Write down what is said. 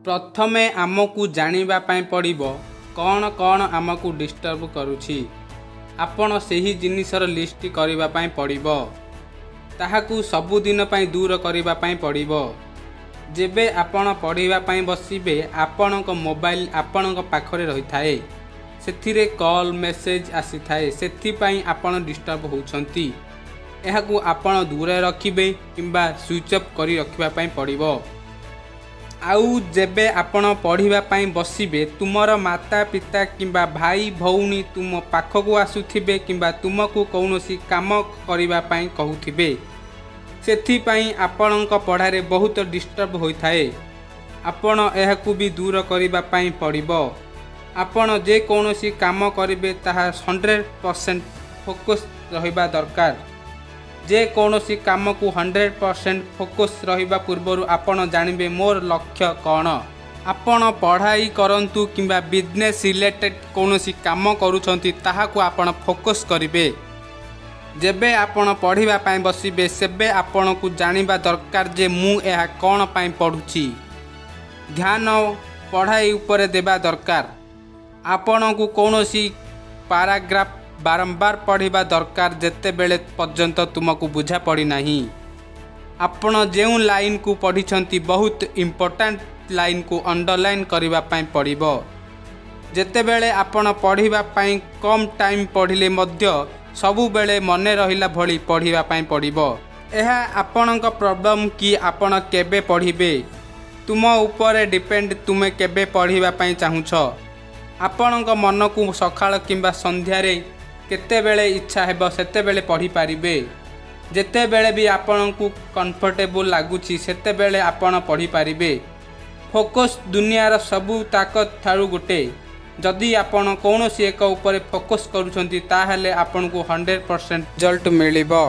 प्रथमे आमको जानिबा पाई पड़िबो कौन कौन आमको डिस्टर्ब करुछि। आपण सेही जिनिसर लिस्ट करिबा पाई पड़िबो। ताहाकू सबुदिन पाई दूर करिबा पाई पड़िबो। जेबे आपण पढ़िबा पाई बसिबे आपणक मोबाइल आपणक पाखरे रही थाए, सेथिरे कॉल मेसेज आसी थाए, सेथि पाई आपण डिस्टर्ब होउछंती। एहाकू आपण दूर रखिबे किंबा स्विच ऑफ करी रखिबा पाई पड़िबो। आउ जेबे आपण पढ़िबा पाई बसिबे तुमर माता पिता किंबा भाई भौणी तुम पाखकू आसुथिबे किंबा तुमको कौनसी काम करिबा पाई कहूथिबे, सेथि पाई आपणक पढ़ारे बहुत डिस्टर्ब होइथाए। आपण एहाकू भी दूर करिबा पाई पड़िबो। आपण जे कौनसी काम करिबे ताहा 100% फोकस रहिबा दरकार। जे कौनसी काम को 100% फोकस रहिबा पूर्वरु आपण जानिबे मोर लक्ष्य कौन। आपण पढ़ाई करंतु किंबा बिजनेस रिलेटेड कौनसी काम करूछंती ताहाकू आपण फोकस करिबे। जेबे आपण पढ़िबा पाई बसिबे सेबे आपण को जानिबा दरकार जे मु एहा कौन पाई पढ़ुछि। ध्यान पढ़ाई उपरे देबा दरकार। आपण को कौनसी पैराग्राफ बारंबार पढ़िबा दरकार जेते बेले पर्यंत तुमको बुझा पड़ी नाही। आपण जेउ लाइन को पढ़िछंती बहुत इम्पोर्टेंट लाइन को अंडरलाइन करिबा पाई पड़िबो। जेते बेले आपण पढ़िबा पाई कम टाइम पढ़िले मध्य सबु बेले मने रहिला भली पढ़िबा पाई पड़िबो। एहा आपणक प्रॉब्लम कि आपण केबे पढ़िबे, तुम ऊपर डिपेंड तुमे केबे पढ़िबा पाई चाहुछ। आपणक मन को सकाळ किंबा संध्यारे केते बेले इच्छा हेबो सेते बेले पढ़ी पारिबे। जेते बेले भी आपण को कंफर्टेबल लागुछि सेते बेले आपण पढ़ी पारिबे। फोकस दुनियार सबु ताकत ठारू गुटे। जदि आपण कौनसी एक ऊपर फोकस करूछंती ताहेले आपण को 100% रिजल्ट मिलिबो।